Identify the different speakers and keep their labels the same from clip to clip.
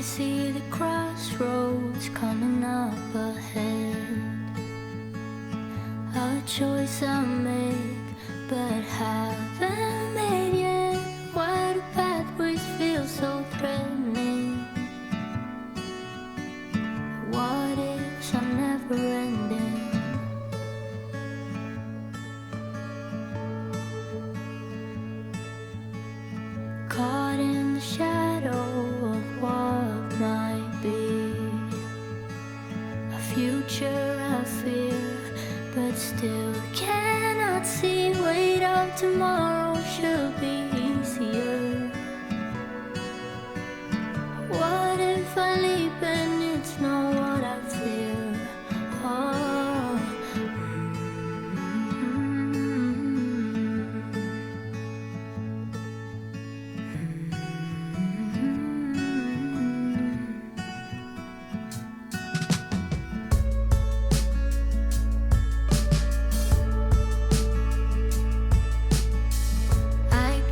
Speaker 1: see the crossroads coming up ahead. A choice I make, but haven't made yet. Why do pathways feel so threatening? What ifs are never ending? Caught in the shadow of what might be, a future I fear, but still cannot see. Wait up, tomorrow should be easier. What if I leap and it's not what I fear? Oh. I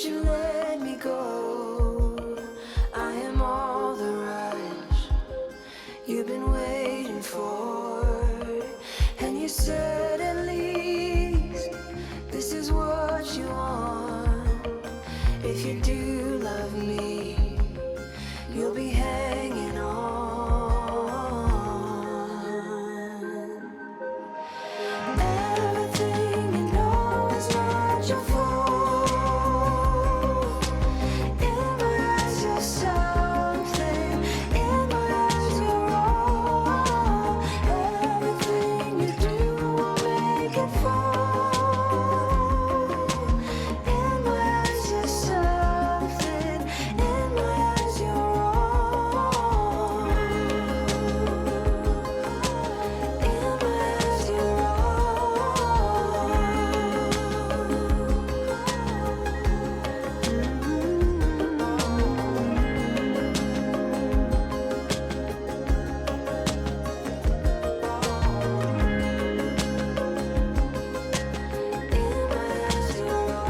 Speaker 1: you let me go? I am all the rush you've been waiting for, and you said at least this is what you want. If you do love me, you'll be hanging on. Everything you know is not your fault. In my eyes you're something, in my eyes you're all. Everything you do will make it fall. In my eyes you're something, in my eyes you're all. In my eyes you're all. In my eyes you're all.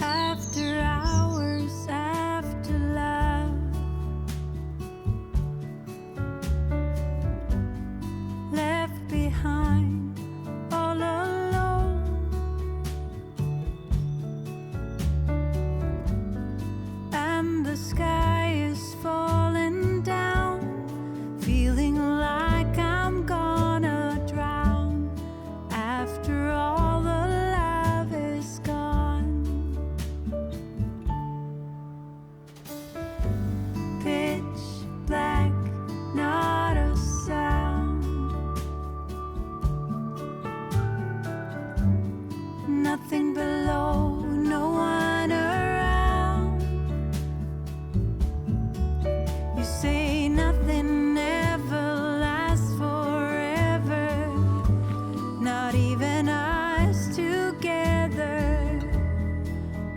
Speaker 1: After hours, after love, left behind all alone. And the sky is falling down, feeling like I'm gonna drown. After all the love is gone, pitch black, not a sound. Nothing below, no one around. You say nothing ever lasts forever, not even us together.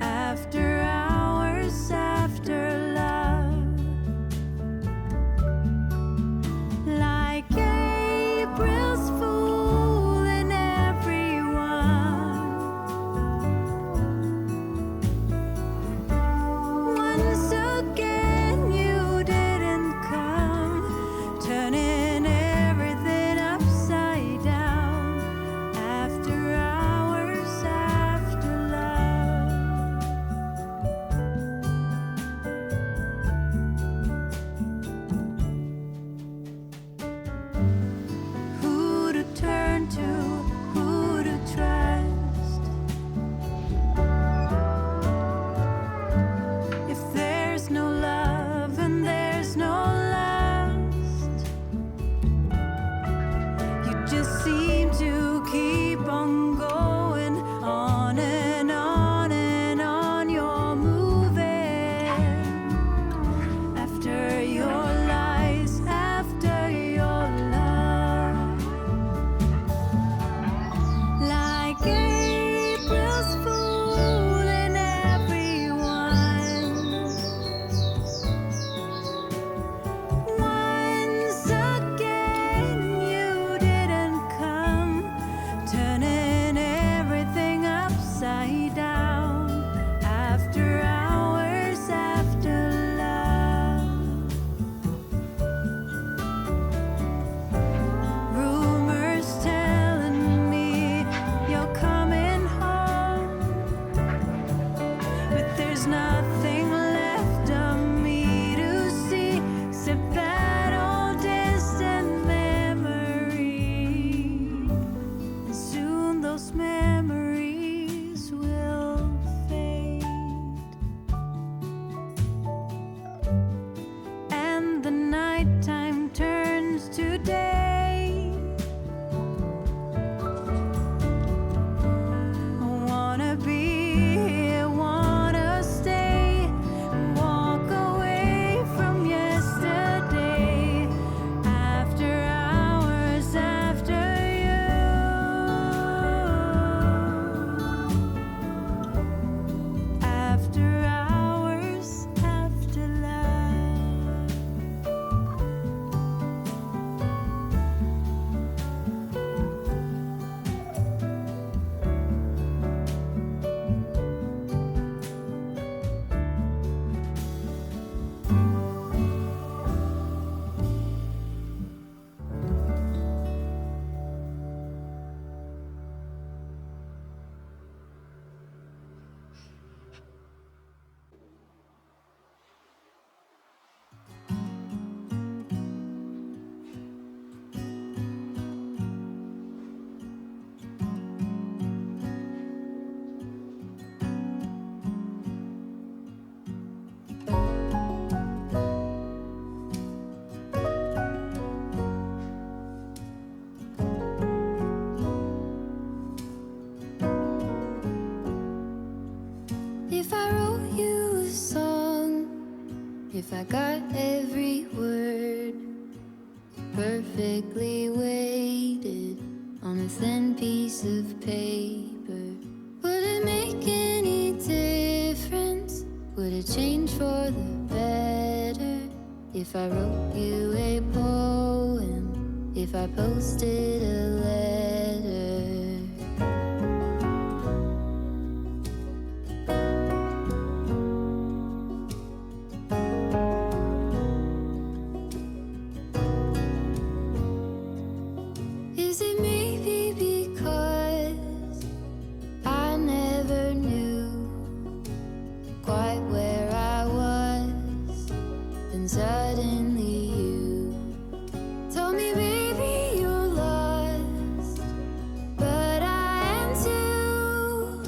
Speaker 1: After hours, after love, like April's fooling everyone. Once again, you didn't come, turning everything upside down. After hours, after love. Who to turn to, who to trust? If there's no love and there's no lust, you just seem to keep on going on and on and on. You're moving after your lies, after your love, like April's fooling everyone. Once again, you didn't come, turning everything upside down. After hours, after love. Rumors telling me you're coming home, but there's nothing left of me to see except that old distant memory. And soon those memories will fade, and the nighttime turns to day. I wanna be If I wrote you a song, if I got every word perfectly weighted on a thin piece of paper, would it make any difference? Would it change for the better? If I wrote you a poem, if I posted a letter. Is it maybe because I never knew quite where I was, then suddenly you told me, baby, you're lost, but I am too.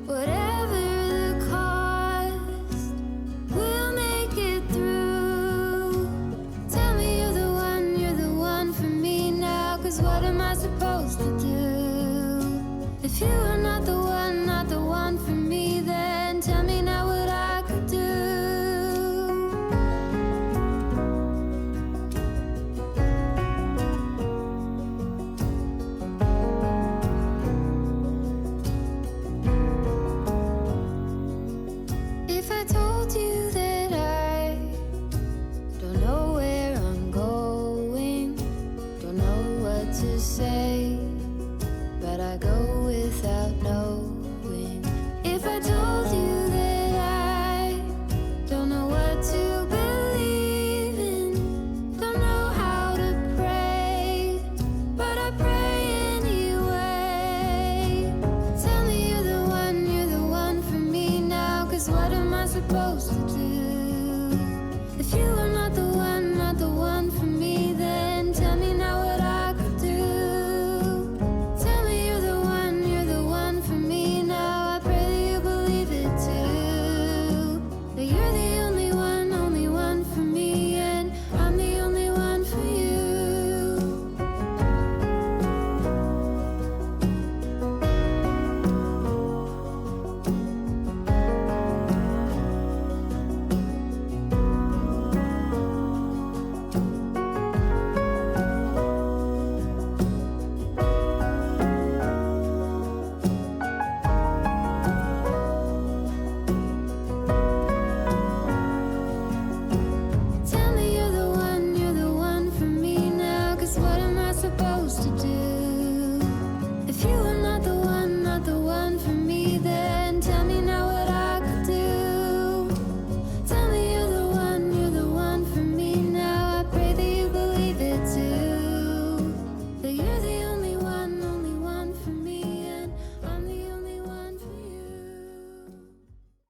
Speaker 1: Whatever the cost, we'll make it through. Tell me you're the one for me now, 'cause what am I supposed to do? If you are not the one for me, then tell me now what I could do. If I told you that I don't know where I'm going, don't know what to say, but I go without knowing. If I told you that I don't know what to believe in, don't know how to pray, but I pray anyway. Tell me you're the one for me now, 'cause what am I supposed to do?